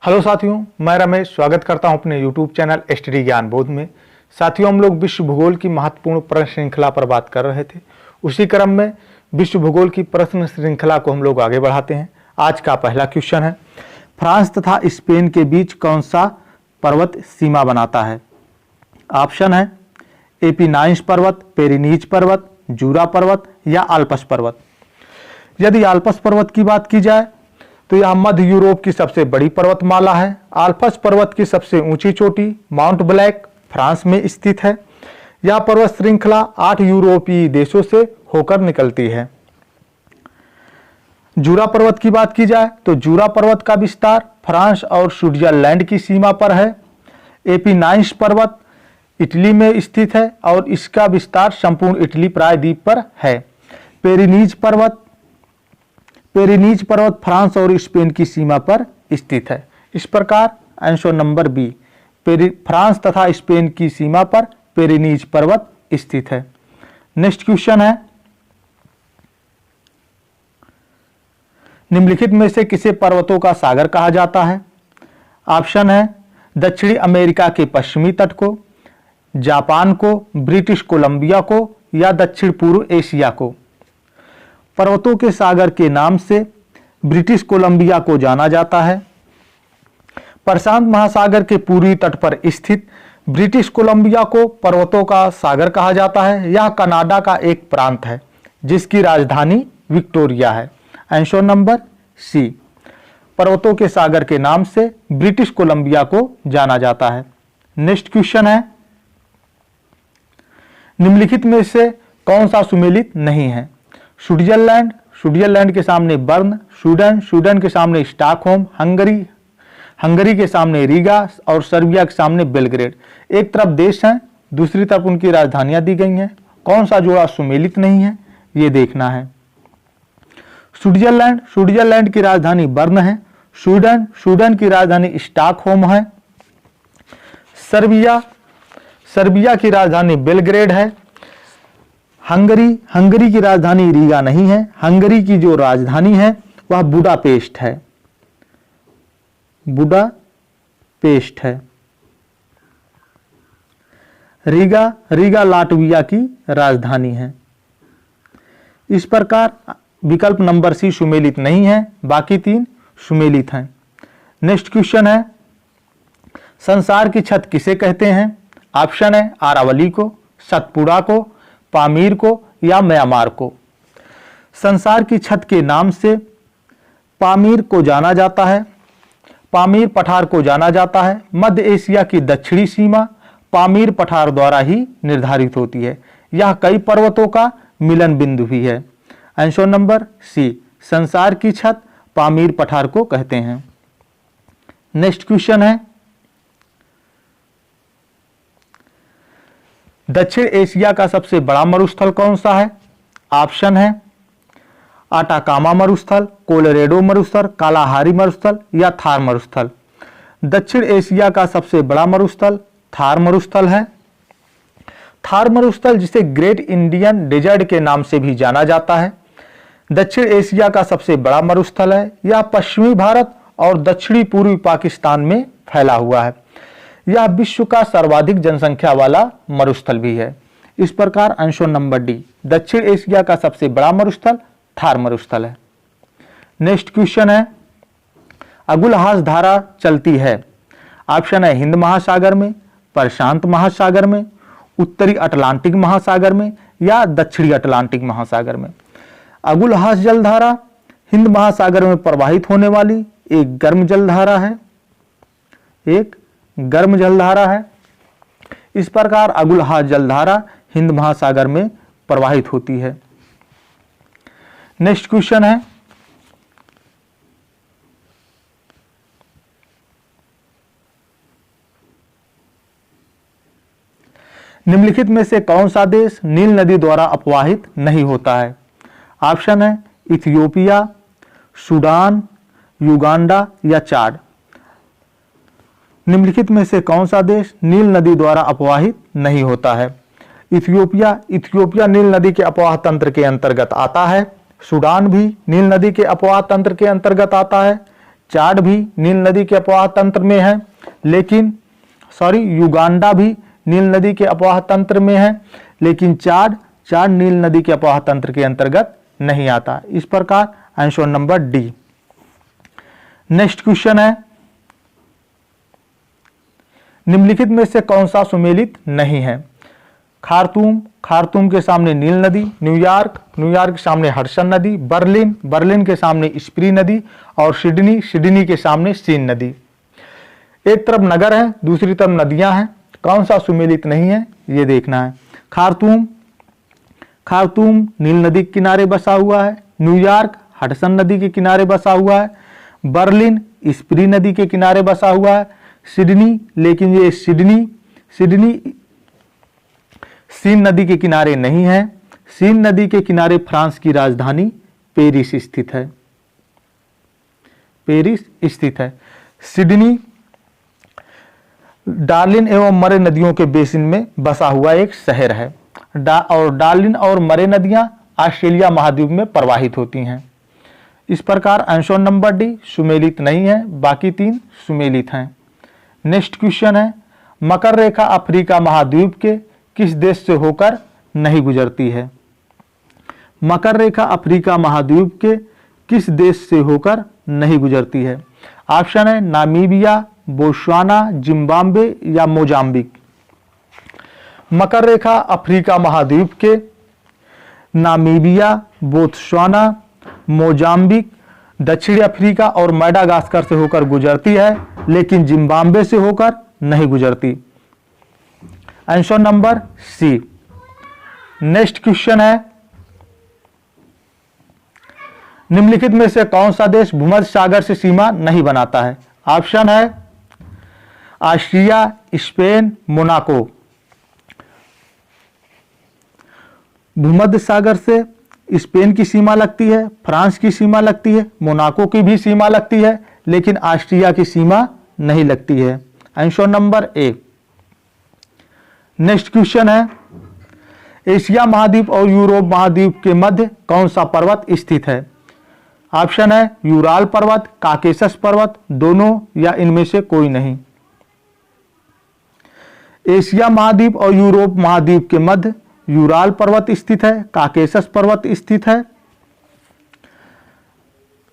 Hello साथियों, मैं रमेश स्वागत करता हूं अपने YouTube चैनल स्टडी ज्ञान बोध में। साथियों, हम लोग विश्व भूगोल की महत्वपूर्ण प्रश्न श्रृंखला पर बात कर रहे थे। उसी क्रम में विश्व भूगोल की प्रश्न श्रृंखला को हम लोग आगे बढ़ाते हैं। आज का पहला क्वेश्चन है, फ्रांस तथा स्पेन के बीच कौन सा पर्वत सीमा बनाता है? ऑप्शन है एपिनाइन्स पर्वत, पेरिनीज पर्वत, जूरा पर्वत या आल्प्स पर्वत। यदि आल्प्स पर्वत की बात की जाए तो यह मध्य यूरोप की सबसे बड़ी पर्वतमाला है। आल्प्स पर्वत की सबसे ऊंची चोटी माउंट ब्लैक फ्रांस में स्थित है। यह पर्वत श्रृंखला 8 यूरोपीय देशों से होकर निकलती है। जूरा पर्वत की बात की जाए तो जूरा पर्वत का विस्तार फ्रांस और स्विट्जरलैंड की सीमा पर है। एपिनाइन्स पर्वत इटली में स्थित है और इसका विस्तार संपूर्ण इटली प्रायद्वीप पर है। पेरिनीज पर्वत फ्रांस और स्पेन की सीमा पर स्थित है। इस प्रकार आंसर नंबर बी, फ्रांस तथा स्पेन की सीमा पर पेरिनीज पर्वत स्थित है। नेक्स्ट क्वेश्चन है, निम्नलिखित में से किसे पर्वतों का सागर कहा जाता है? ऑप्शन है दक्षिणी अमेरिका के पश्चिमी तट को, जापान को, ब्रिटिश कोलंबिया को या दक्षिण पूर्व एशिया को। पर्वतों के सागर के नाम से ब्रिटिश कोलंबिया को जाना जाता है। प्रशांत महासागर के पूर्वी तट पर स्थित ब्रिटिश कोलंबिया को पर्वतों का सागर कहा जाता है। यह कनाडा का एक प्रांत है जिसकी राजधानी विक्टोरिया है। आंसर नंबर सी, पर्वतों के सागर के नाम से ब्रिटिश कोलंबिया को जाना जाता है। नेक्स्ट क्वेश्चन है, निम्नलिखित में से कौन सा सुमेलित नहीं है? स्विट्जरलैंड के सामने बर्न, स्वीडन के सामने स्टॉकहोम, हंगरी के सामने रीगा और सर्बिया के सामने बेलग्रेड। एक तरफ देश हैं, दूसरी तरफ उनकी राजधानियां दी गई हैं। कौन सा जोड़ा सुमेलित नहीं है, ये देखना है। स्विट्जरलैंड की राजधानी बर्न है। स्वीडन की राजधानी स्टॉकहोम है। सर्बिया की राजधानी बेलग्रेड है। हंगरी की राजधानी रीगा नहीं है। हंगरी की जो राजधानी है वह बुडापेस्ट है। रीगा लाटविया की राजधानी है। इस प्रकार विकल्प नंबर सी सुमेलित नहीं है, बाकी 3 सुमेलित हैं। नेक्स्ट क्वेश्चन है, संसार की छत किसे कहते हैं? ऑप्शन है आरावली को, सतपुड़ा को, पामीर को या म्यांमार को। संसार की छत के नाम से पामीर को जाना जाता है। पामीर पठार को जाना जाता है। मध्य एशिया की दक्षिणी सीमा पामीर पठार द्वारा ही निर्धारित होती है। यह कई पर्वतों का मिलन बिंदु भी है। आंसर नंबर सी, संसार की छत पामीर पठार को कहते हैं। नेक्स्ट क्वेश्चन है, दक्षिण एशिया का सबसे बड़ा मरुस्थल कौन सा है? ऑप्शन है आटाकामा मरुस्थल, कोलोरेडो मरुस्थल, कालाहारी मरुस्थल या थार मरुस्थल। दक्षिण एशिया का सबसे बड़ा मरुस्थल थार मरुस्थल है। थार मरुस्थल जिसे ग्रेट इंडियन डेजर्ट के नाम से भी जाना जाता है, दक्षिण एशिया का सबसे बड़ा मरुस्थल है। यह पश्चिमी भारत और दक्षिणी पूर्वी पाकिस्तान में फैला हुआ है। यह विश्व का सर्वाधिक जनसंख्या वाला मरुस्थल भी है। इस प्रकार आंसर नंबर डी, दक्षिण एशिया का सबसे बड़ा मरुस्थल थार मरुस्थल है। नेक्स्ट क्वेश्चन है, अगुलहास धारा चलती है। ऑप्शन है हिंद महासागर में, प्रशांत महासागर में, उत्तरी अटलांटिक महासागर में या दक्षिणी अटलांटिक महासागर में। अगुलहास जलधारा हिंद महासागर में प्रवाहित होने वाली एक गर्म जलधारा है। इस प्रकार अगुलहास जलधारा हिंद महासागर में प्रवाहित होती है। नेक्स्ट क्वेश्चन है, निम्नलिखित में से कौन सा देश नील नदी द्वारा अपवाहित नहीं होता है? ऑप्शन है इथियोपिया, सूडान, युगांडा या चाड। निम्नलिखित में से कौन सा देश नील नदी द्वारा अपवाहित नहीं होता है? इथियोपिया नील नदी के अपवाह तंत्र के अंतर्गत आता है। सूडान भी नील नदी के अपवाह तंत्र के अंतर्गत आता है। चाड भी नील नदी के अपवाह तंत्र में है, लेकिन युगांडा भी नील नदी के अपवाह तंत्र में है, लेकिन चाड नील नदी के अपवाह तंत्र के अंतर्गत नहीं आता। इस प्रकार answer number D. Next question है, निम्नलिखित में से कौन सा सुमेलित नहीं है? खार्तूम के सामने नील नदी, न्यूयॉर्क के सामने हडसन नदी, बर्लिन के सामने स्प्री नदी और सिडनी के सामने सीन नदी। एक तरफ नगर है, दूसरी तरफ नदियां हैं, कौन सा सुमेलित नहीं है ये देखना है। खार्तूम नील नदी के किनारे बसा हुआ है, न्यूयॉर्क हडसन नदी के किनारे बसा हुआ है, बर्लिन स्प्री नदी के किनारे बसा हुआ है, लेकिन ये सिडनी सीन नदी के किनारे नहीं है। सीन नदी के किनारे फ्रांस की राजधानी पेरिस स्थित है। सिडनी डार्लिन एवं मरे नदियों के बेसिन में बसा हुआ एक शहर है और डार्लिन और मरे नदियां ऑस्ट्रेलिया महाद्वीप में प्रवाहित होती हैं। इस प्रकार आंसर नंबर डी सुमेलित नहीं है, बाकी तीन सुमेलित हैं। नेक्स्ट क्वेश्चन है, मकर रेखा अफ्रीका महाद्वीप के किस देश से होकर नहीं गुजरती है? मकर रेखा अफ्रीका महाद्वीप के किस देश से होकर नहीं गुजरती है? ऑप्शन है नामीबिया, बोत्सवाना, जिम्बाब्वे या मोजाम्बिक। मकर रेखा अफ्रीका महाद्वीप के नामीबिया, बोत्सवाना, मोजाम्बिक, दक्षिणी अफ्रीका और मेडागास्कर से होकर गुजरती है, लेकिन जिम्बाब्वे से होकर नहीं गुजरती। Answer number C. Next question है, निम्नलिखित में से कौन सा देश भूमध्य सागर से सीमा नहीं बनाता है? ऑप्शन है ऑस्ट्रिया, स्पेन, मोनाको। भूमध्य सागर से स्पेन की सीमा लगती है, फ्रांस की सीमा लगती है, मोनाको की भी सीमा लगती है, लेकिन ऑस्ट्रिया की सीमा नहीं लगती है। Answer number A. Next question है, एशिया महाद्वीप और यूरोप महाद्वीप के मध्य कौन सा पर्वत स्थित है? ऑप्शन है यूराल पर्वत, काकेशस पर्वत, दोनों या इनमें से कोई नहीं। एशिया महाद्वीप और यूरोप महाद्वीप के मध्य यूराल पर्वत स्थित है, काकेशस पर्वत स्थित है।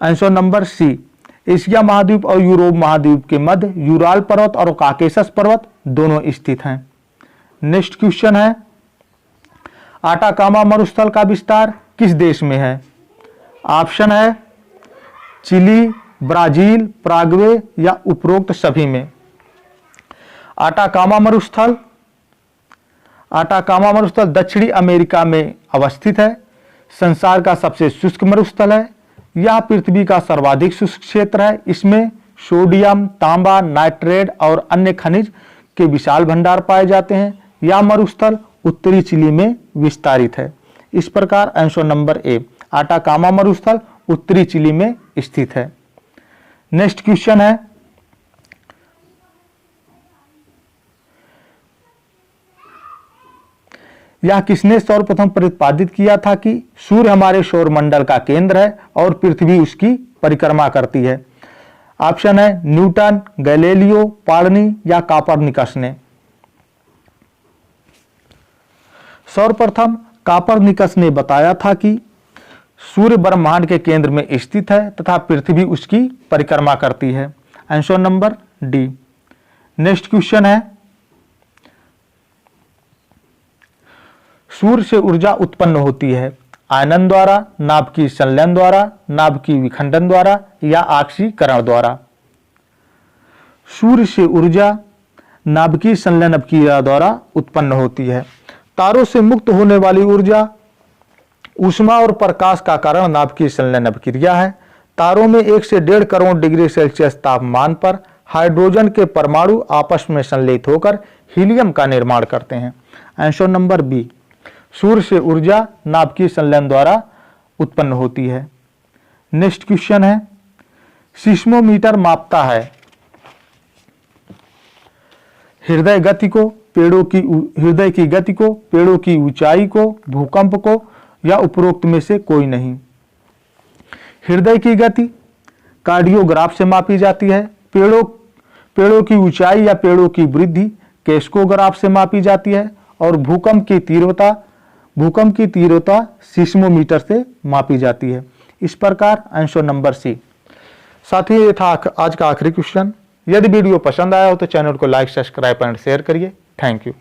आंसर नंबर सी। एशिया महाद्वीप और यूरोप महाद्वीप के मध्य यूराल पर्वत और काकेशस पर्वत दोनों स्थित हैं। नेक्स्ट क्वेश्चन है, आटाकामा मरुस्थल का विस्तार किस देश में है? ऑप्शन है चिली, ब्राजील, पराग्वे या उपरोक्त सभी में। आटाकामा मरुस्थल दक्षिणी अमेरिका में अवस्थित है, संसार का सबसे शुष्क मरुस्थल है। यह पृथ्वी का सर्वाधिक शुष्क क्षेत्र है। इसमें सोडियम, तांबा, नाइट्रेट और अन्य खनिज के विशाल भंडार पाए जाते हैं। यह मरुस्थल उत्तरी चिली में विस्तारित है। इस प्रकार आंसर नंबर ए, आटाकामा मरुस्थल उत्तरी चिली में स्थित है। नेक्स्ट क्वेश्चन है, यह किसने सर्वप्रथम प्रतिपादित किया था कि सूर्य हमारे सौरमंडल का केंद्र है और पृथ्वी उसकी परिक्रमा करती है? ऑप्शन है न्यूटन, गैलीलियो, पार्नी या कोपरनिकस ने। सर्वप्रथम कोपरनिकस ने बताया था कि सूर्य ब्रह्मांड के केंद्र में स्थित है तथा पृथ्वी उसकी परिक्रमा करती है। Answer number D. Next question है, सूर्य से ऊर्जा उत्पन्न होती है आयनन द्वारा, नाभिकीय संलयन द्वारा, नाभिकीय विखंडन द्वारा या आक्सीकरण द्वारा? सूर्य से ऊर्जा नाभिकीय संलयन अभिक्रिया द्वारा उत्पन्न होती है। तारों से मुक्त होने वाली ऊर्जा ऊष्मा और प्रकाश का कारण नाभिकीय संलयन अभिक्रिया है। तारों में 1 से 1.5 करोड़ डिग्री सेल्सियस तापमान पर हाइड्रोजन के परमाणु आपस में संलेपित होकर हीलियम का निर्माण करते हैं। आंसर नंबर बी, सूर्य से ऊर्जा नाभिकीय संलयन द्वारा उत्पन्न होती है। नेक्स्ट क्वेश्चन है, सीस्मोमीटर मापता है हृदय की गति को, पेड़ों की ऊंचाई को, भूकंप को या उपरोक्त में से कोई नहीं। हृदय की गति, कार्डियोग्राफ से मापी जाती है। पेड़ों की ऊंचाई या पेड़ों की वृद्धि केस्कोग्राफ से मापी जाती है। और भूकंप की तीव्रता सिस्मोमीटर से मापी जाती है। इस प्रकार आंसर नंबर सी। साथ ही ये था आज का आखिरी क्वेश्चन। यदि वीडियो पसंद आया हो तो चैनल को लाइक, सब्सक्राइब एंड शेयर करिए। Thank you.